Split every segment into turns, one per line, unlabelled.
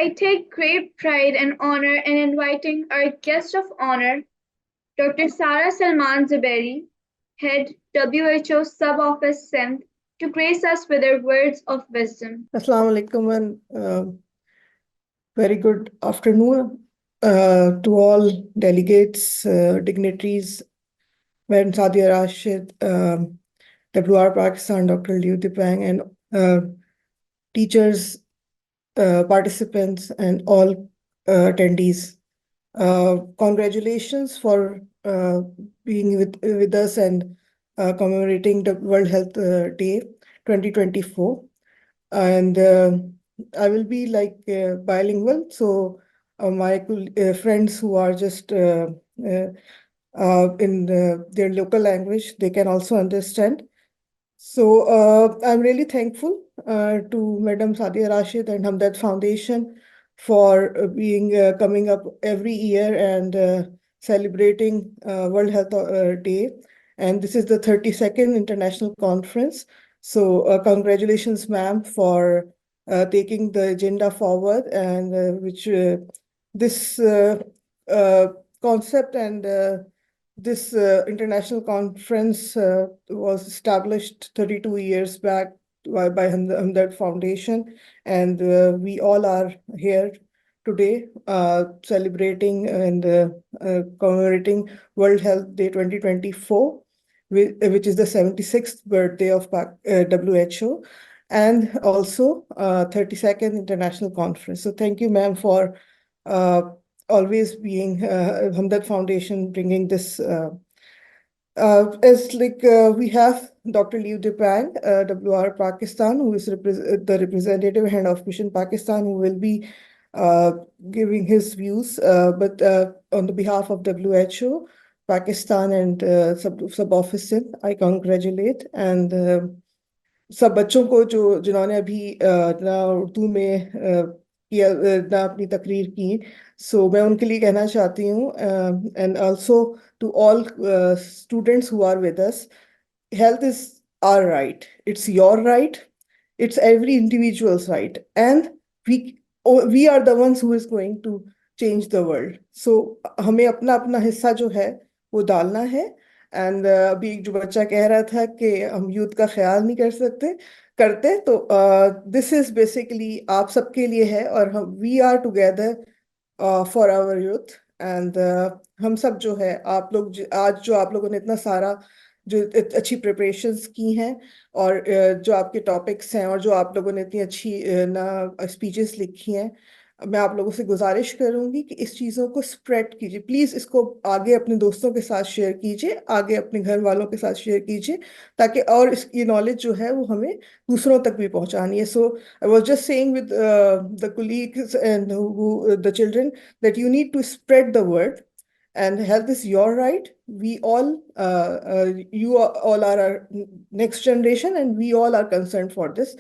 I take great pride and honor in inviting our guest of honor, Dr. Sara Salman Zuberi, Head WHO Sub-Office Sindh, to grace us with her words of wisdom.
Assalamu alaikum and very good afternoon to all delegates, dignitaries, Madam Sadia Rashid, WR Pakistan, Dr. Luo Dapeng, and teachers, participants, and all attendees. Congratulations for being with us and commemorating the World Health Day 2024. And I will be like bilingual, so my friends who are just in their local language, they can also understand. So I'm really thankful to Madam Sadia Rashid and Hamdard Foundation for being coming up every year and celebrating World Health Day. And this is the 32nd International Conference. So congratulations, ma'am, for taking the agenda forward, and which this concept and this international conference was established 32 years back by Hamdard Foundation, and we all are here today celebrating and commemorating World Health Day 2024, which is the 76th birthday of WHO, and also 32nd International Conference. So thank you, ma'am, for always being Hamdard Foundation bringing this. As like we have Dr. Luo Dapeng, WR Pakistan, who is the representative head of Mission Pakistan, who will be giving his views. But on the behalf of WHO, Pakistan and sub-office, I congratulate and सब बच्चों को जिन्होंने अभी ना उर्दू में किया ना अपनी तकरीर की, सो मैं उनके लिए कहना चाहती हूँ, and also to all students who are with us, health is our right, it's your right, it's every individual's right, and we are the ones who is going to change the world. So हमें अपना अपना हिस्सा जो है वो डालना है. And अभी एक जो बच्चा कह रहा था कि हम यूथ का ख्याल नहीं करते, तो दिस इज बेसिकली आप सबके लिए है, और हम we are together for our youth. And हम सब जो है, आप लोग आज जो आप लोगों ने इतना सारा जो अच्छी प्रिपरेशंस की हैं, और जो आपके टॉपिक्स हैं, और जो आप लोगों ने इतनी अच्छी ना स्पीचेस लिखी हैं, मैं आप लोगों से गुजारिश करूंगी कि इस चीज़ों को स्प्रेड कीजिए प्लीज़. इसको आगे अपने दोस्तों के साथ शेयर कीजिए, आगे अपने घर वालों के साथ शेयर कीजिए, ताकि और इसकी नॉलेज जो है वो हमें दूसरों तक भी पहुंचानी है. So I was just saying with the colleagues and the children that you need to spread the word, and health is your right. We all, you all are our next generation, and we all are concerned for this.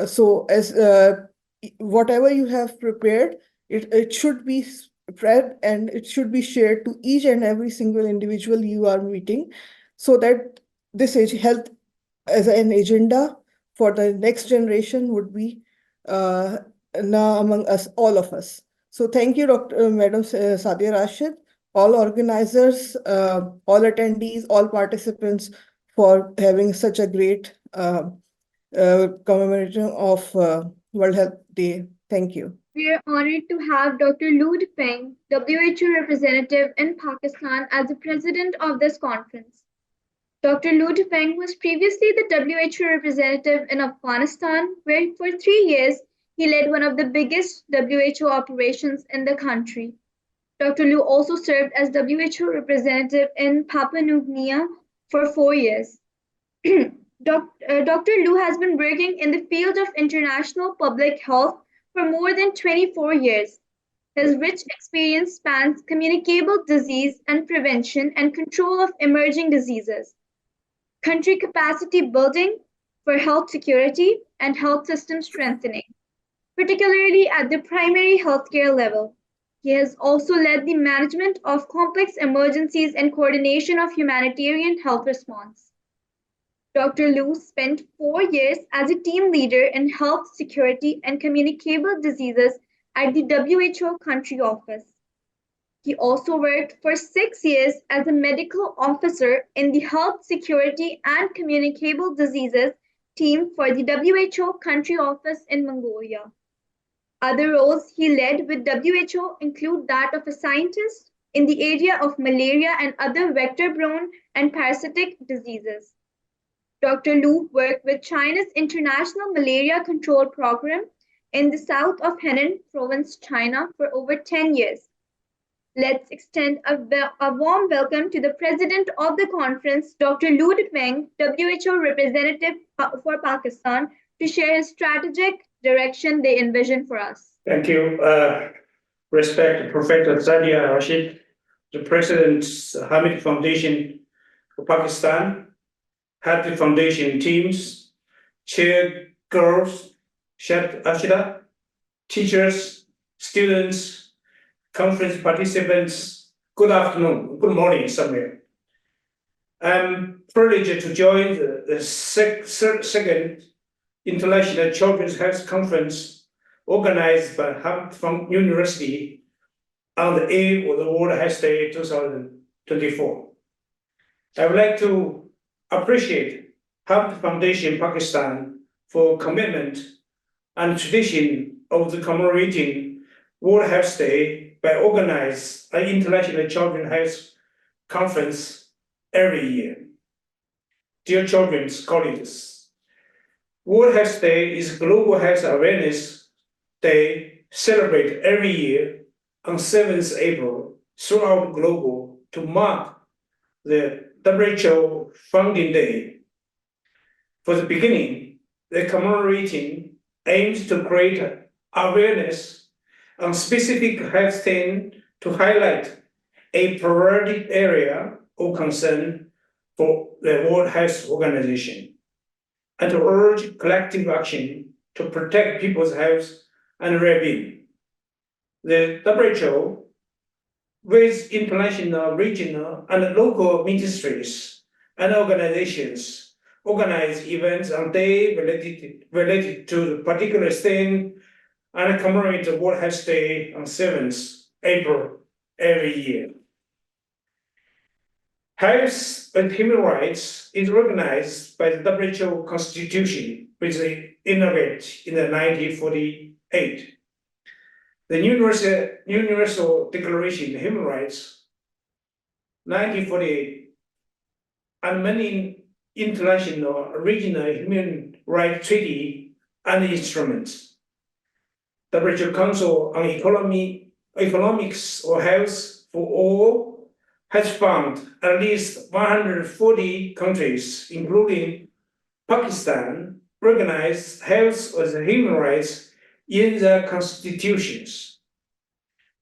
So as whatever you have prepared, it should be spread, and it should be shared to each and every single individual you are meeting, so that this health as an agenda for the next generation would be now among us, all of us. So thank you, Madam Sadia Rashid, all organizers, all attendees, all participants, for having such a great commemoration of World Health Day. Thank you.
We are honored to have Dr. Luo Dapeng, WHO representative in Pakistan, as the president of this conference. Dr. Luo Dapeng was previously the WHO representative in Afghanistan, where for 3 years he led one of the biggest WHO operations in the country. Dr. Luo also served as WHO representative in Papua New Guinea for 4 years. Dr. Luo has been working in the field of international public health for more than 24 years. His rich experience spans communicable disease and prevention and control of emerging diseases, country capacity building for health security, and health system strengthening, particularly at the primary healthcare level. He has also led the management of complex emergencies and coordination of humanitarian health response. Dr. Luo spent 4 years as a team leader in health security and communicable diseases at the WHO country office. He also worked for 6 years as a medical officer in the Health Security and Communicable Diseases team for the WHO country office in Mongolia. Other roles he led with WHO include that of a scientist in the area of malaria and other vector-borne and parasitic diseases. Dr. Lu worked with China's International Malaria Control Program in the south of Henan Province, China, for over 10 years. Let's extend a warm welcome to the president of the conference, Dr. Luo Dapeng, WHO representative for Pakistan, to share his strategic direction they envision for us.
Thank you. Respect Professor Sadia Rashid, the President Hamdard Foundation Pakistan, Head the foundation teams, chair girls, Chef Ashida, teachers, students, conference participants. Good afternoon, good morning somewhere. I'm privileged to join the second International Children's Health Conference organized by Hamdard University on the eve of the World Health Day 2024. I would like to appreciate Hamdard Foundation Pakistan for commitment and tradition of the commemorating World Health Day by organizing an International Children's Health Conference every year. Dear children's colleagues, World Health Day is Global Health Awareness Day celebrated every year on 7th April throughout the globe to mark the WHO founding day. For the beginning, the commemorating aims to create awareness on specific health themes to highlight a priority area of concern for the World Health Organization and to urge collective action to protect people's health and well-being. The WHO, with international, regional, and local ministries and organizations, organize events on day related to the particular theme and commemorate the World Health Day on 7th April every year. Health and human rights is recognized by the WHO Constitution, which was inaugurated in 1948. The Universal Declaration of Human Rights, 1948, and many international regional human rights treaty and instruments. The WHO Council on Economics or Health for All has found at least 140 countries, including Pakistan, recognize health as a human rights in their constitutions.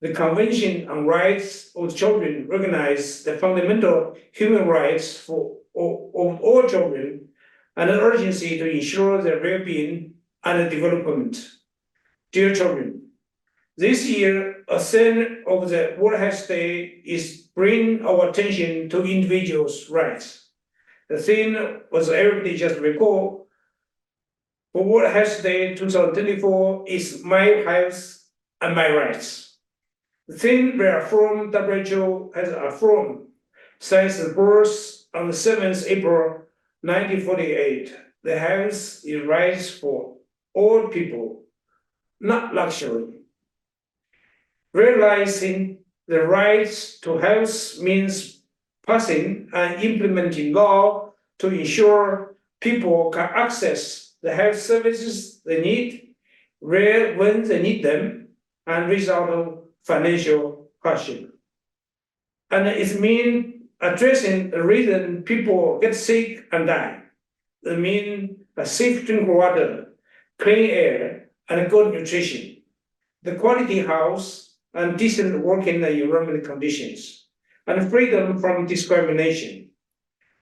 The Convention on Rights of Children recognizes the fundamental human rights of all children and the urgency to ensure their well-being and development. Dear children, this year, a theme of the World Health Day is bring our attention to individuals' rights. The theme, as everybody just recall, for World Health Day 2024 is My Health and My Rights. The theme reaffirmed WHO has affirmed since the birth on the 7th April 1948. The health is rights for all people, not luxury. Realizing the rights to health means passing and implementing law to ensure people can access the health services they need, where when they need them, and without financial hardship. And it means addressing the reason people get sick and die. It means a safe drinking water, clean air, and good nutrition, the quality house, and decent working environment conditions, and freedom from discrimination.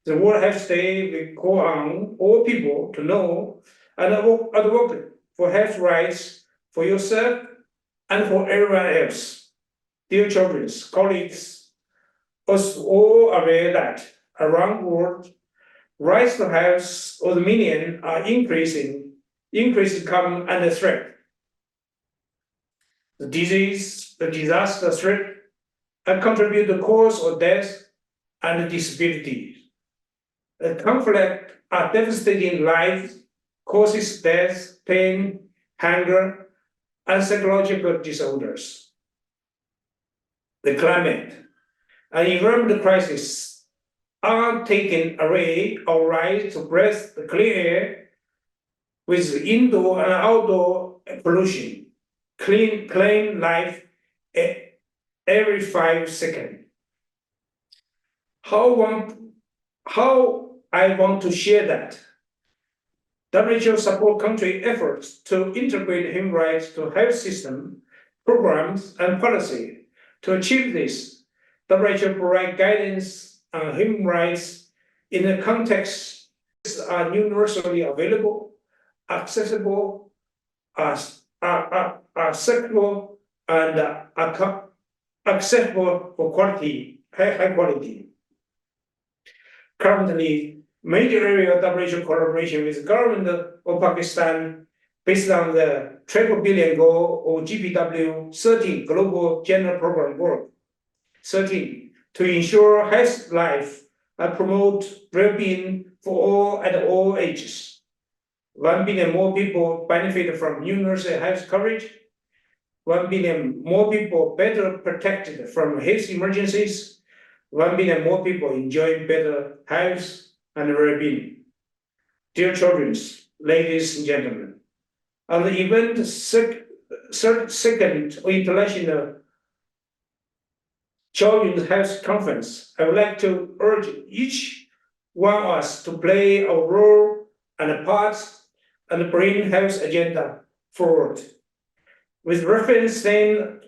The World Health Day will call on all people to know and advocate for health rights for yourself and for everyone else. Dear children, colleagues, us all aware that around the world, rights to health of the million are increasing come under threat. the disease, the disaster threat, and contribute to cause of death and disability. The conflict are devastating lives, causes death, pain, hunger, and psychological disorders. The climate and environmental crisis are taking away our right to breathe the clean air with indoor and outdoor pollution, clean life every 5 seconds. How I want to share that. WHO support country efforts to integrate human rights to health system, programs, and policy. To achieve this, WHO provide guidance on human rights in a context are universally available, accessible, acceptable, and acceptable for high quality. Currently, major area of WHO collaboration with the government of Pakistan based on the triple billion goal or GPW 13 Global General Program work. 13, to ensure health life and promote well-being for all at all ages. 1 billion more people benefit from universal health coverage. 1 billion more people better protected from health emergencies. 1 billion more people enjoy better health and well-being. Dear children, ladies and gentlemen, on the event second International Children's Health Conference, I would like to urge each one of us to play a role and a part and bring health agenda forward. With reference to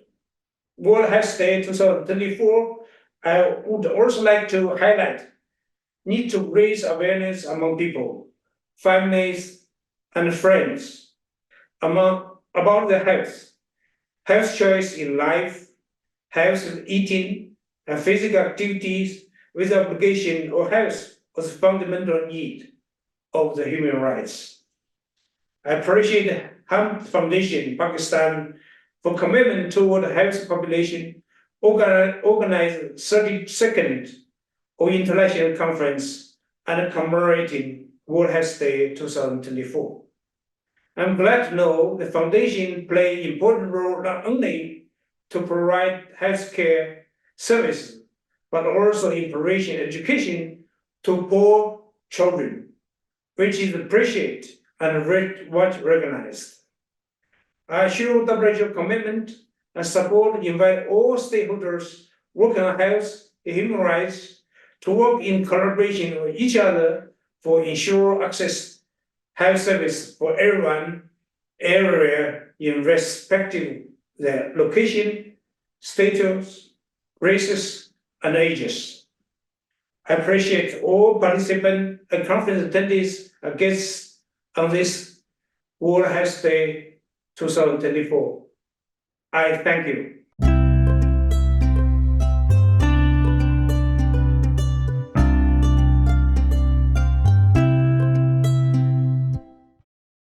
World Health Day 2024, I would also like to highlight need to raise awareness among people, families, and friends about their health choice in life, health eating, and physical activities with obligation or health as a fundamental need of the human rights. I appreciate Hamdard Foundation Pakistan for commitment toward the health population, organized 32nd International Conference and commemorating World Health Day 2024. I'm glad to know the foundation play an important role not only to provide healthcare services, but also in providing education to poor children, which is appreciated and much recognized. I assure WHO commitment and support invite all stakeholders working on health and human rights to work in collaboration with each other for ensure access health service for everyone, everywhere, irrespective of their location, status, races, and ages. I appreciate all participants and conference attendees and guests on this World Health Day 2024. I thank you.